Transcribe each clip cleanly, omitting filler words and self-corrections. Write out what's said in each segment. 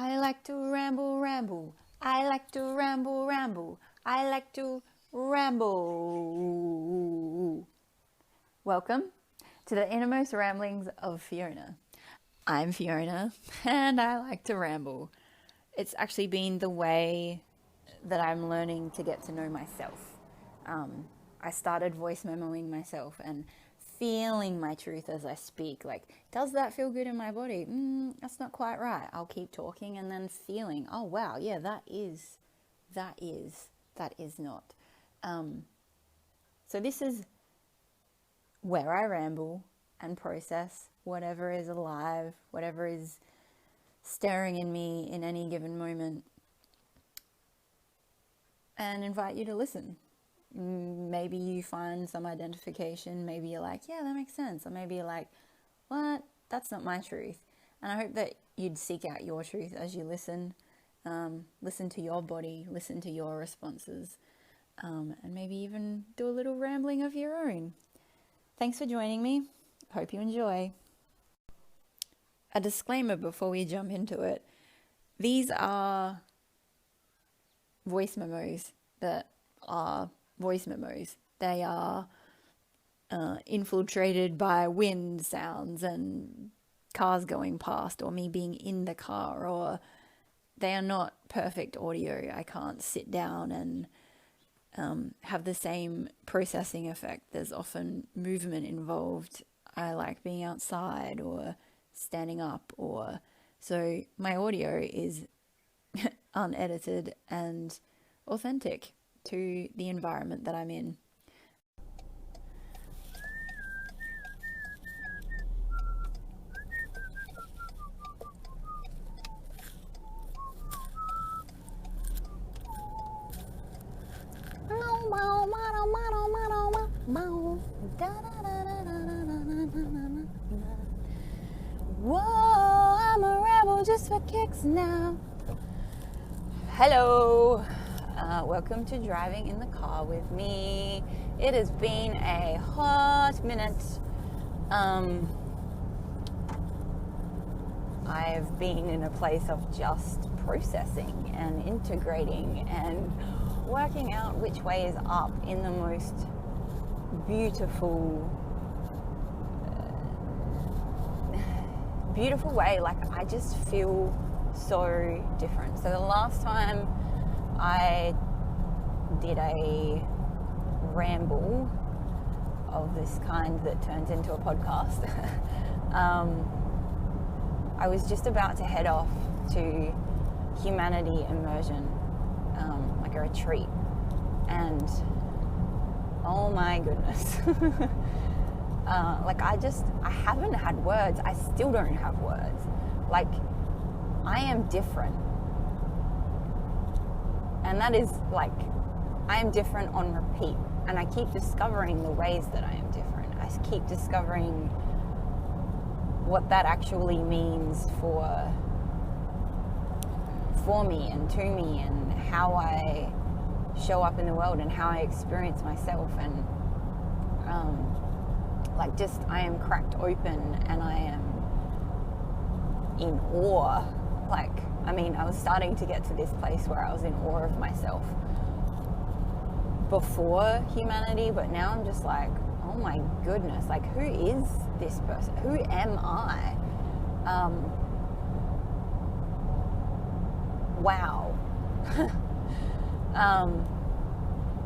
I like to ramble, ramble. I like to ramble, ramble. I like to ramble. Welcome to the innermost ramblings of Fiona. I'm Fiona and I like to ramble. It's actually been the way that I'm learning to get to know myself. I started voice memoing myself and feeling my truth as I speak. Like, does that feel good in my body? That's not quite right. I'll keep talking and then feeling, oh wow, yeah, that is not. So this is where I ramble and process whatever is alive, whatever is staring in me in any given moment, and invite you to listen. Maybe you find some identification. Maybe you're like, yeah, that makes sense. Or maybe you're like, what? That's not my truth. And I hope that you'd seek out your truth as you listen. Listen to your body, listen to your responses, and maybe even do a little rambling of your own. Thanks for joining me. Hope you enjoy. A disclaimer before we jump into it. These are voice memos that are voice memos. They are infiltrated by wind sounds and cars going past, or me being in the car, or they are not perfect audio. I can't sit down and have the same processing effect. There's often movement involved. I like being outside or standing up, or so my audio is unedited and authentic to the environment that I'm in. Whoa, I'm a rebel just for kicks now. Hello. Welcome to driving in the car with me. It has been a hot minute. I've been in a place of just processing and integrating and working out which way is up in the most beautiful way. Like, I just feel so different. So the last time I did a ramble of this kind that turns into a podcast, I was just about to head off to Humanity Immersion, like a retreat, and oh my goodness. I haven't had words. I still don't have words. Like, I am different. And that is like, I am different on repeat. And I keep discovering the ways that I am different. I keep discovering what that actually means for me and to me, and how I show up in the world and how I experience myself. And I am cracked open, and I am in awe. I was starting to get to this place where I was in awe of myself before humanity, but now I'm just like, oh my goodness, like, who is this person? Who am I? Wow.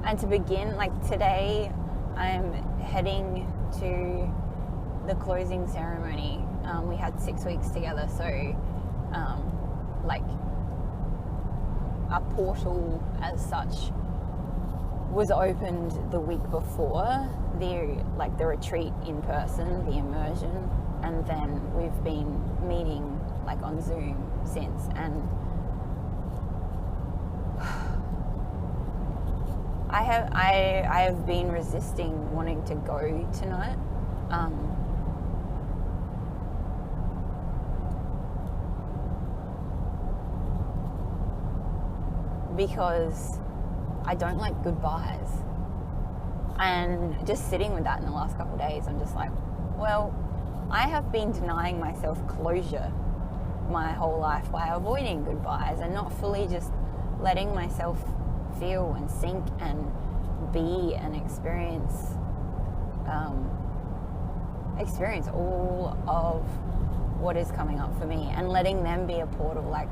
And to begin, today I'm heading to the closing ceremony. We had 6 weeks together, so a portal as such was opened the week before the retreat in person, the immersion, and then we've been meeting on Zoom since. And I have been resisting wanting to go tonight. Because I don't like goodbyes. And just sitting with that in the last couple of days, I'm just like, well, I have been denying myself closure my whole life by avoiding goodbyes and not fully just letting myself feel and sink and be and experience all of what is coming up for me, and letting them be a portal. Like,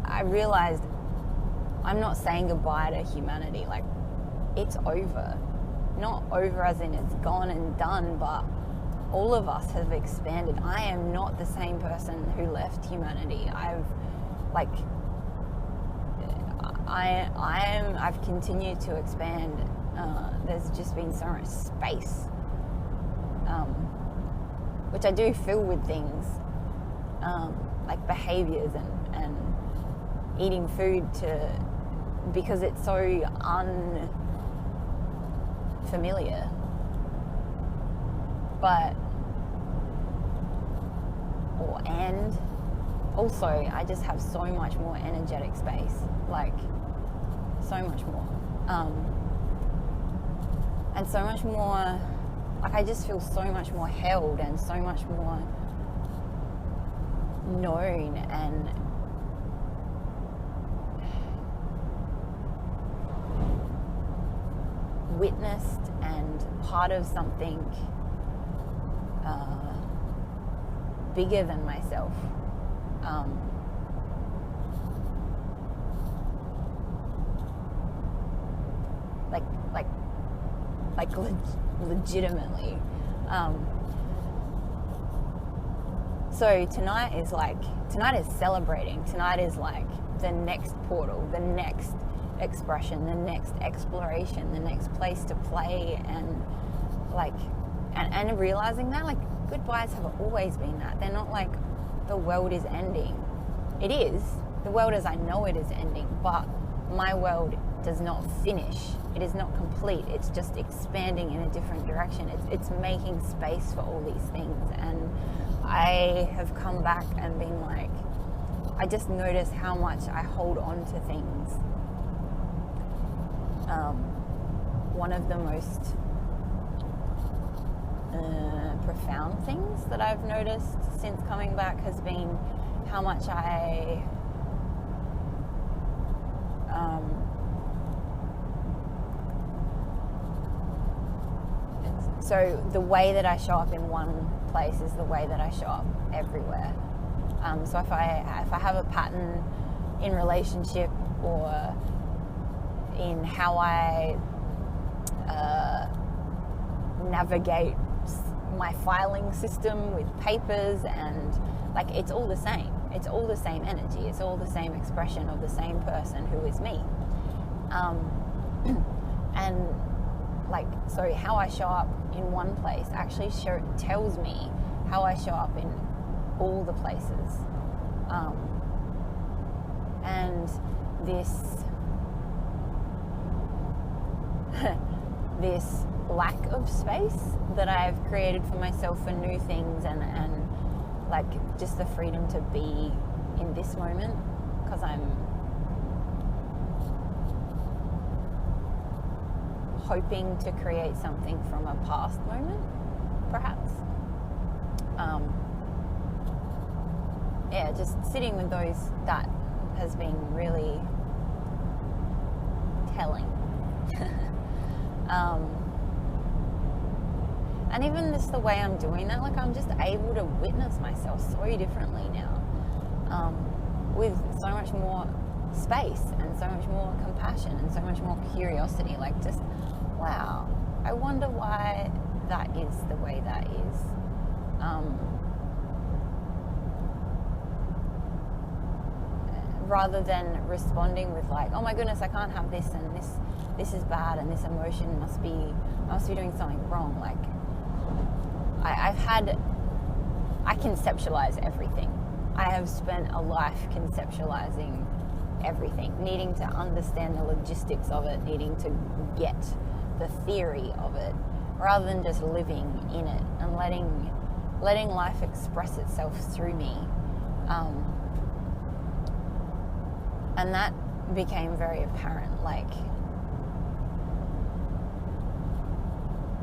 I realized I'm not saying goodbye to humanity. Like, it's over. Not over as in it's gone and done, but all of us have expanded. I am not the same person who left humanity. I've continued to expand. There's just been so much space, which I do fill with things, like behaviors and eating food because it's so unfamiliar. And also I just have so much more energetic space, like so much more, and so much more, like I just feel so much more held and so much more known and witnessed and part of something bigger than myself. Legitimately. So tonight is celebrating. Tonight is like the next portal, the next expression, the next exploration, the next place to play, and realizing that like goodbyes have always been that. They're not like the world is ending. It is. The world as I know it is ending, but my world does not finish. It is not complete. It's just expanding in a different direction. It's making space for all these things. And I have come back and been like, I just notice how much I hold on to things. One of the most profound things that I've noticed since coming back has been how much so the way that I show up in one place is the way that I show up everywhere. So if I have a pattern in relationship or in how I navigate my filing system with papers, and like it's all the same. It's all the same energy. It's all the same expression of the same person who is me. And like, so how I show up in one place actually tells me how I show up in all the places. And this lack of space that I've created for myself for new things, and like just the freedom to be in this moment, because I'm hoping to create something from a past moment, perhaps. Just sitting with those, that has been really telling. And even just the way I'm doing that, like I'm just able to witness myself so differently now, with so much more space and so much more compassion and so much more curiosity. Like, just, wow, I wonder why that is the way that is. Rather than responding with like, oh my goodness, I can't have this, and this is bad, and this emotion I must be doing something wrong. Like, I conceptualize everything. I have spent a life conceptualizing everything, needing to understand the logistics of it, needing to get the theory of it, rather than just living in it and letting life express itself through me. And that became very apparent. Like,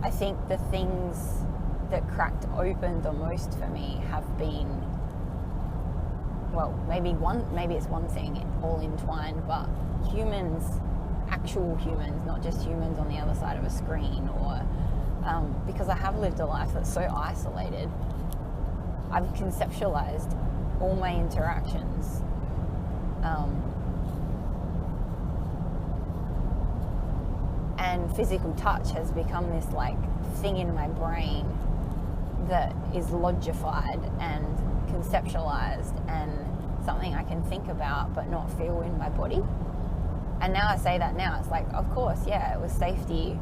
I think the things that cracked open the most for me have been well, maybe it's one thing all entwined, but humans, actual humans, not just humans on the other side of a screen, or because I have lived a life that's so isolated, I've conceptualized all my interactions and physical touch has become this like thing in my brain that is logified and conceptualized and something I can think about but not feel in my body. And now I say that now, it's like, of course, yeah, it was safety.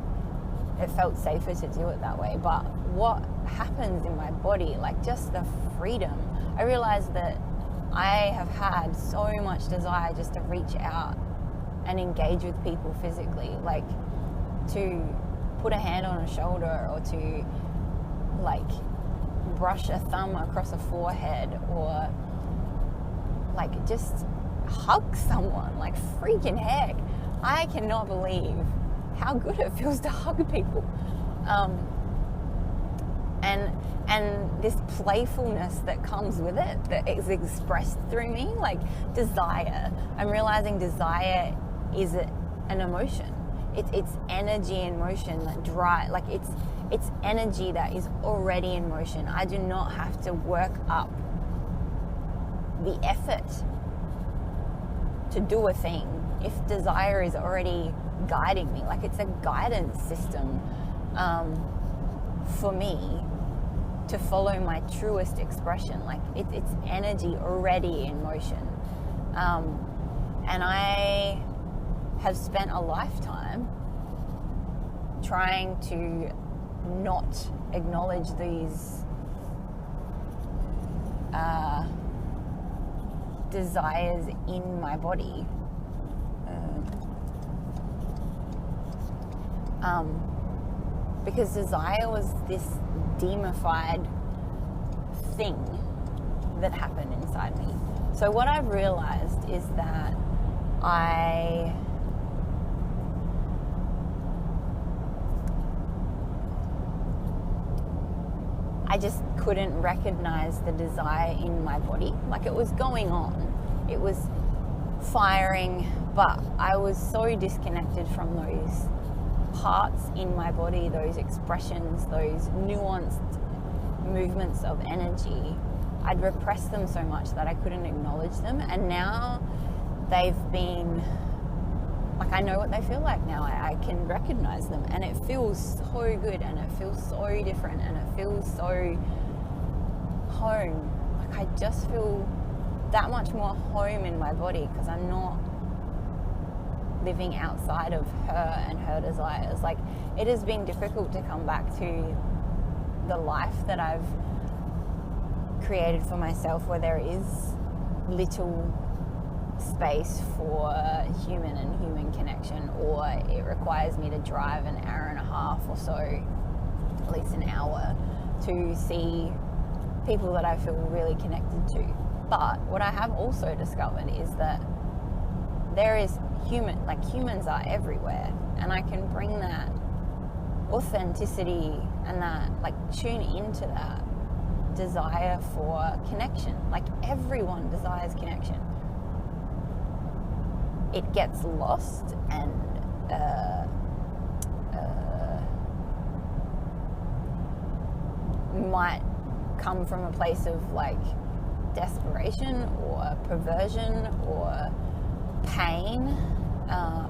It felt safer to do it that way. But what happens in my body, like just the freedom. I realized that I have had so much desire just to reach out and engage with people physically, like to put a hand on a shoulder, or to like brush a thumb across a forehead, or like just hug someone. Like freaking heck, I cannot believe how good it feels to hug people. And this playfulness that comes with it, that is expressed through me, like desire. I'm realizing desire is an emotion. It's energy in motion that drive, like it's energy that is already in motion. I do not have to work up the effort to do a thing if desire is already guiding me. Like it's a guidance system for me to follow my truest expression. Like it's energy already in motion. And I have spent a lifetime trying to not acknowledge these desires in my body. Because desire was this demified thing that happened inside me. So what I've realized is that I just couldn't recognize the desire in my body. Like it was going on, it was firing, but I was so disconnected from those parts in my body, those expressions, those nuanced movements of energy. I'd repressed them so much that I couldn't acknowledge them, and now they've been like, I know what they feel like now. I can recognize them, and it feels so good, and it feels so different, and it feels so home. Like I just feel that much more home in my body because I'm not living outside of her and her desires. Like it has been difficult to come back to the life that I've created for myself, where there is little space for human and human connection, or it requires me to drive an hour and a half or so, at least an hour, to see people that I feel really connected to. But what I have also discovered is that there is humans are everywhere, and I can bring that authenticity and that, like, tune into that desire for connection. Like everyone desires connection. It gets lost and might come from a place of like desperation or perversion or pain,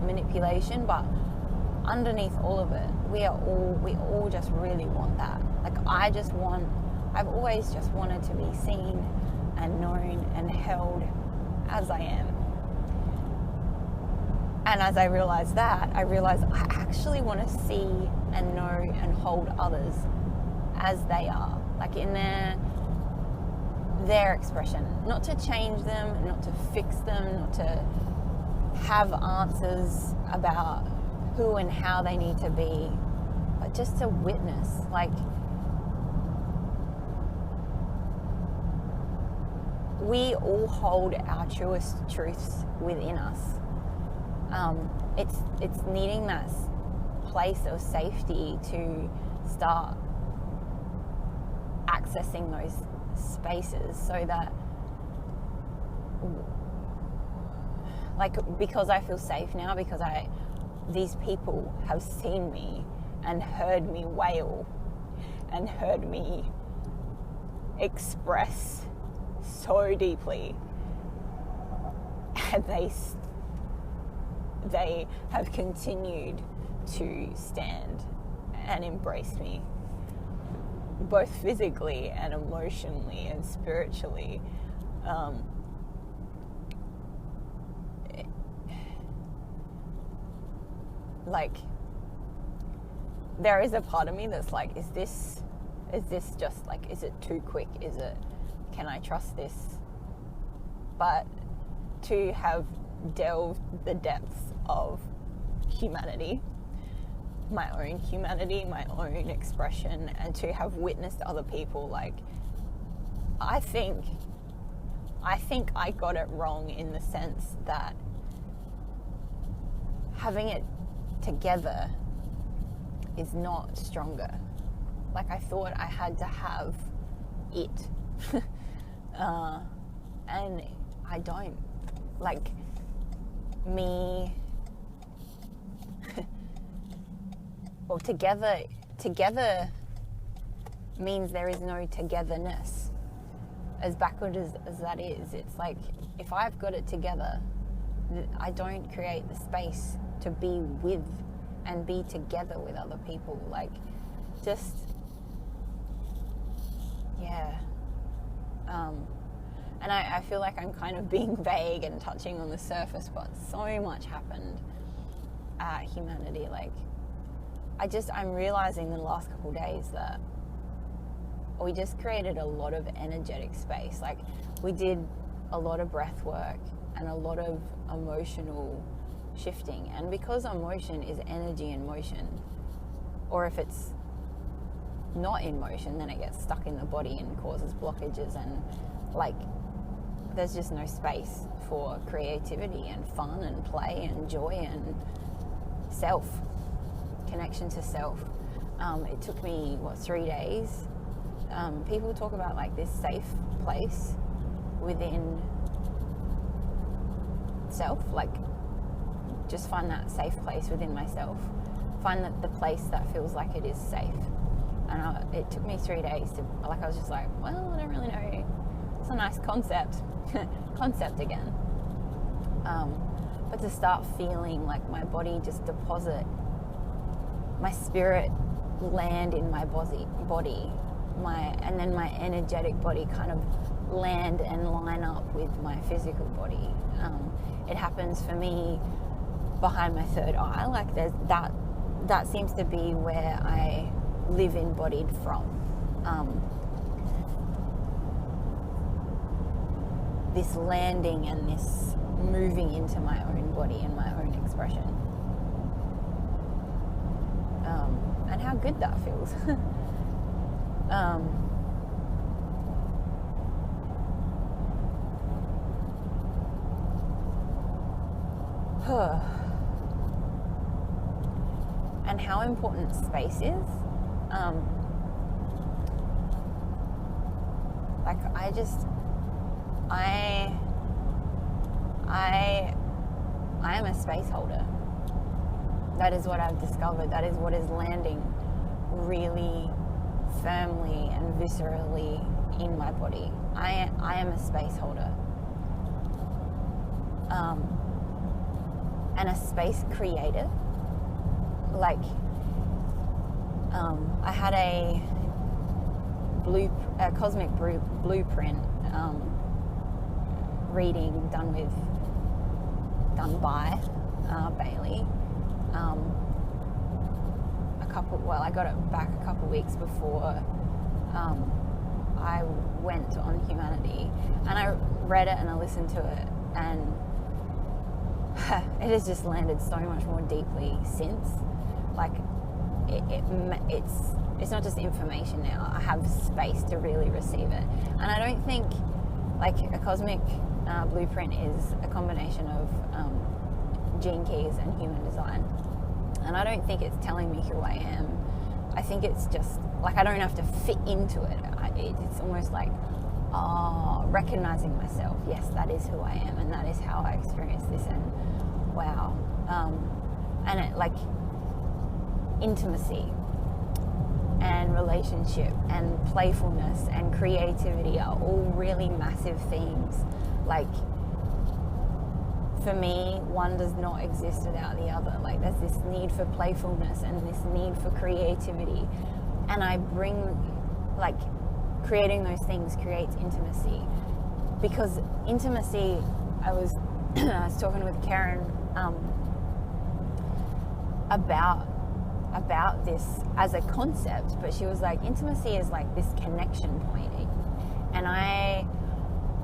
manipulation, but underneath all of it, we all just really want that. Like I've always just wanted to be seen and known and held as I am. And as I realized that, I realized I actually want to see and know and hold others as they are, like in their expression. Not to change them, not to fix them, not to have answers about who and how they need to be, but just to witness. Like, we all hold our truest truths within us. It's needing that place of safety to start accessing those spaces, so that because I feel safe now, because these people have seen me and heard me wail and heard me express so deeply, and they have continued to stand and embrace me, both physically and emotionally and spiritually. Like, there is a part of me that's like, is this just like, is it too quick? Can I trust this? But to have delved the depths of humanity, my own humanity, my own expression, and to have witnessed other people, like, I think I got it wrong in the sense that having it together is not stronger. Like, I thought I had to have it. And I don't. Like, me... well, together means there is no togetherness. As backward as that is, it's like, if I've got it together, I don't create the space to be with and be together with other people. Like, just, yeah. And I feel like I'm kind of being vague and touching on the surface, but so much happened at Humanity. Like, I'm realizing in the last couple of days that we just created a lot of energetic space. Like, we did a lot of breath work and a lot of emotional shifting. And because emotion is energy in motion, or if it's not in motion, then it gets stuck in the body and causes blockages, and like, there's just no space for creativity and fun and play and joy and connection to self. It took me 3 days. People talk about like this safe place within self, like, just find that safe place within myself, find that the place that feels like it is safe. And it took me 3 days to, like, I was just like, well, I don't really know, it's a nice concept again, but to start feeling like my body just deposit, my spirit land in my body, and then my energetic body kind of land and line up with my physical body. It happens for me behind my third eye. Like, there's that seems to be where I live embodied from. This landing and this moving into my own body and my own expression. And how good that feels. And how important space is. Like, I am a space holder. That is what I've discovered. That is what is landing really firmly and viscerally in my body. I am a space holder. And a space creator. Like, I had a cosmic blueprint reading done by Bailey. I got it back a couple weeks before I went on Humanity, and I read it and I listened to it, and it has just landed so much more deeply since. Like, it's not just information now. I have space to really receive it, and I don't think, like, a cosmic blueprint is a combination of gene keys and human design, and I don't think it's telling me who I am. I think it's just like, I don't have to fit into it. It's almost like, recognizing myself. Yes, that is who I am, and that is how I experience this. And wow, and it, like, intimacy and relationship and playfulness and creativity are all really massive themes. Like, for me, one does not exist without the other. Like, there's this need for playfulness and this need for creativity, and I bring, like, creating those things creates intimacy, because intimacy, I was talking with Karen about this as a concept, but she was like, intimacy is like this connection point, and I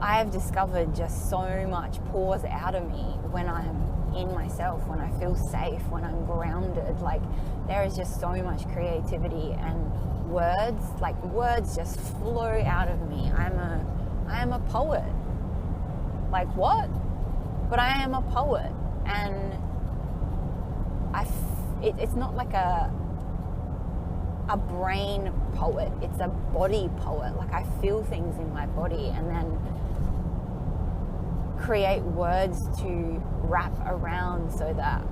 have discovered just so much pours out of me when I'm in myself, when I feel safe, when I'm grounded. Like, there is just so much creativity, and words just flow out of me. I am a poet. Like, what? But I am a poet, and it's not like a brain poet, it's a body poet. Like, I feel things in my body and then create words to wrap around so that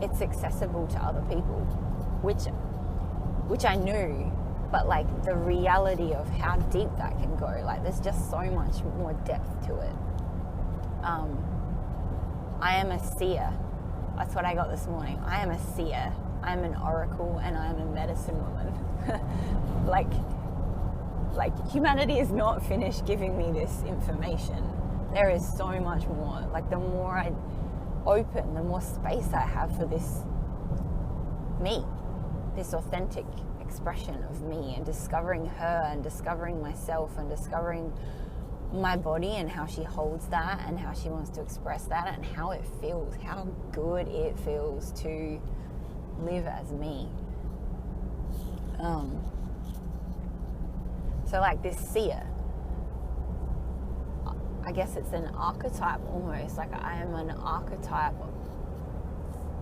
it's accessible to other people, which I knew, but like the reality of how deep that can go, like, there's just so much more depth to it. I am a seer. That's what I got this morning. I am a seer. I'm an oracle, and I'm a medicine woman. like humanity is not finished giving me this information. There is so much more. Like, the more I open, the more space I have for this me, this authentic expression of me, and discovering her and discovering myself and discovering my body and how she holds that and how she wants to express that and how it feels, how good it feels to live as me. So like this seer, I guess it's an archetype almost. Like, I am an archetype of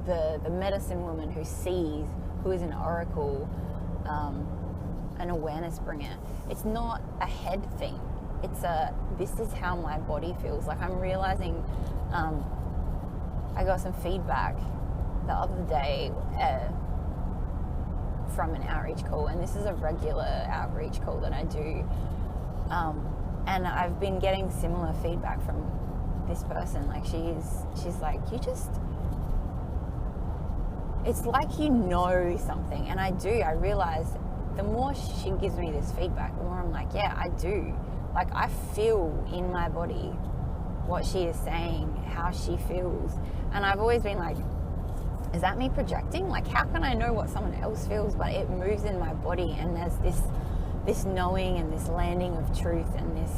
the medicine woman who sees, who is an oracle, an awareness bringer. It's not a head thing. It's this is how my body feels. Like, I'm realizing, I got some feedback the other day from an outreach call, and this is a regular outreach call that I do, and I've been getting similar feedback from this person. Like, she's like, it's like you know something, and I do. I realize the more she gives me this feedback, the more I'm like, yeah, I do. Like, I feel in my body what she is saying, how she feels. And I've always been like, is that me projecting? Like, how can I know what someone else feels? But it moves in my body, and there's this knowing and this landing of truth and this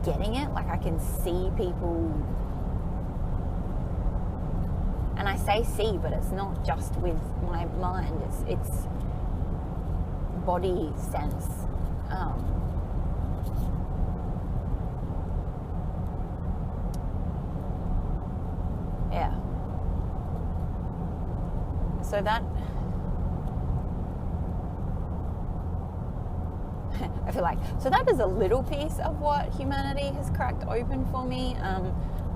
getting it. Like, I can see people, and I say see, but it's not just with my mind, it's body sense. Yeah. So that, I feel like, so that is a little piece of what humanity has cracked open for me.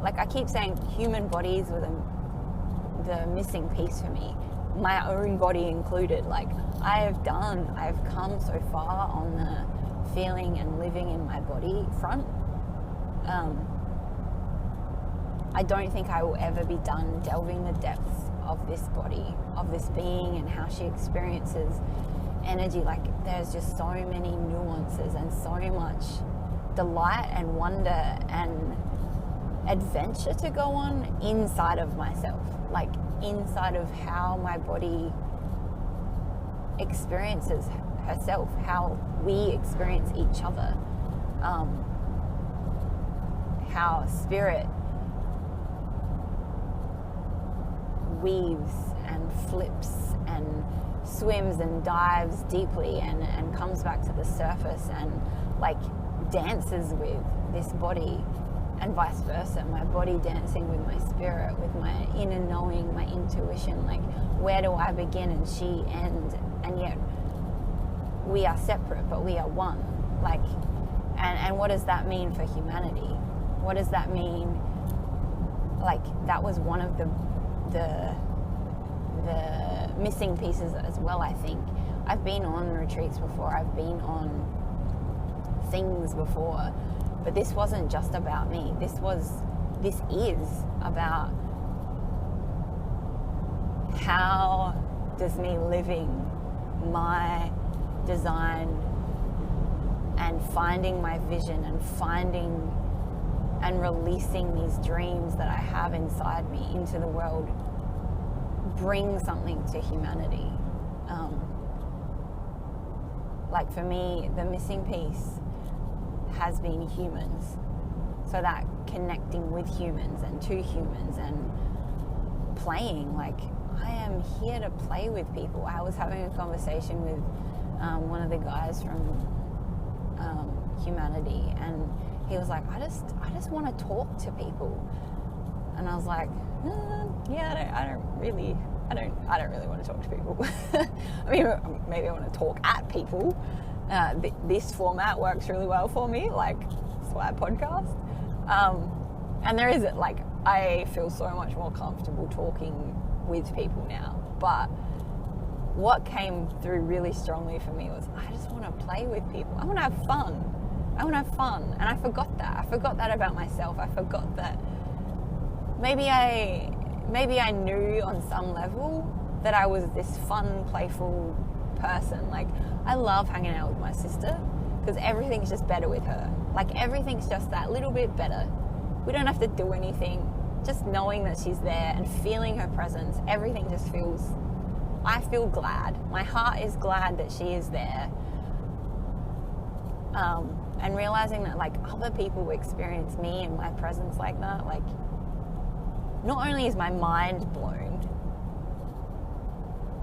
Like, I keep saying human bodies were the missing piece for me, my own body included. Like, I've come so far on the feeling and living in my body front. I don't think I will ever be done delving the depths of this body, of this being, and how she experiences energy. Like, there's just so many nuances and so much delight and wonder and adventure to go on inside of myself, like inside of how my body experiences herself, how we experience each other, how spirit weaves and flips and swims and dives deeply and comes back to the surface and like dances with this body, and vice versa, my body dancing with my spirit, with my inner knowing, my intuition. Like, where do I begin and she end? And yet we are separate, but we are one. Like, and what does that mean for humanity? What does that mean? Like, that was one of the missing pieces as well, I think. I've been on retreats before, I've been on things before, but this wasn't just about me. This is about how does me living my design and finding my vision and finding and releasing these dreams that I have inside me into the world bring something to humanity. Like for me, the missing piece has been humans. So that connecting with humans and to humans and playing, like I am here to play with people. I was having a conversation with one of the guys from Humanity, and he was like, I just want to talk to people. And I was like, yeah, I don't really want to talk to people. I mean, maybe I want to talk at people. This format works really well for me, like Swag Podcast. And there is, like, I feel so much more comfortable talking with people now. But what came through really strongly for me was I just want to play with people. I want to have fun. And I forgot that. I forgot that about myself. I forgot that maybe I knew on some level that I was this fun, playful person. Like, I love hanging out with my sister because everything's just better with her. Like, everything's just that little bit better. We don't have to do anything. Just knowing that she's there and feeling her presence, everything just feels, I feel glad. My heart is glad that she is there. And realizing that, like, other people experience me and my presence like that, like, not only is my mind blown,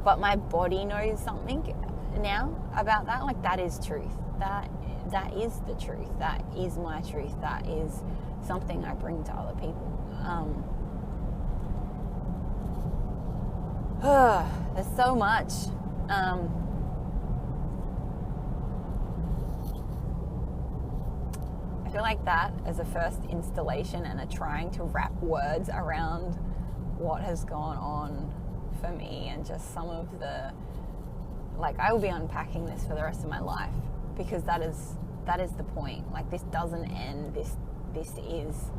but my body knows something now about that. Like, that is truth. That is the truth. That is my truth. That is something I bring to other people. There's so much. I feel like that as a first installation and a trying to wrap words around what has gone on for me, and just some of the, like, I will be unpacking this for the rest of my life, because that is the point. Like, this doesn't end. This is,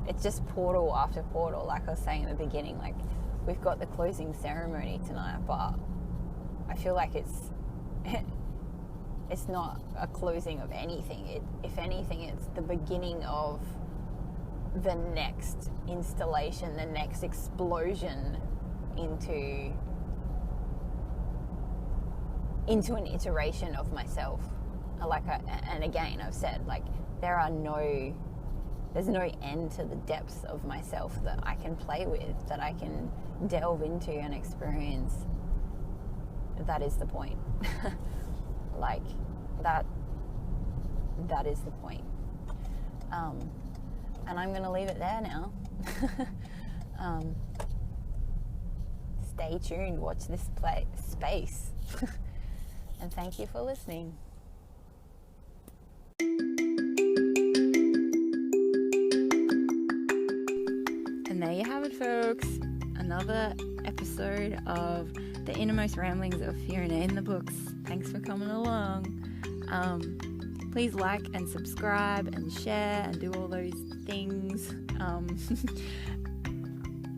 it's just portal after portal. Like I was saying in the beginning, like, we've got the closing ceremony tonight, but I feel like it's not a closing of anything. If anything, it's the beginning of the next installation, the next explosion into an iteration of myself. And again, I've said, like, there's no end to the depths of myself that I can play with, that I can delve into and experience. That is the point. Like, that is the point. And I'm going to leave it there now. Stay tuned, watch this space. And thank you for listening. And there you have it, folks. Another episode of The Innermost Ramblings of Fiona in the Books. Thanks for coming along. Please like and subscribe and share and do all those things.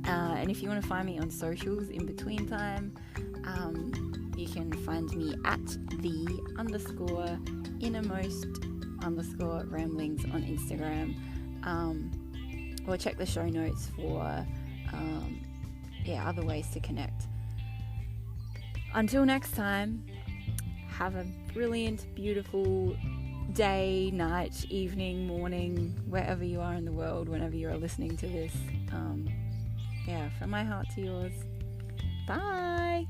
And if you want to find me on socials in between time, you can find me at _innermost_ramblings on Instagram, or check the show notes for other ways to connect. Until next time, have a brilliant, beautiful day, night, evening, morning, wherever you are in the world, whenever you're listening to this. From my heart to yours. Bye.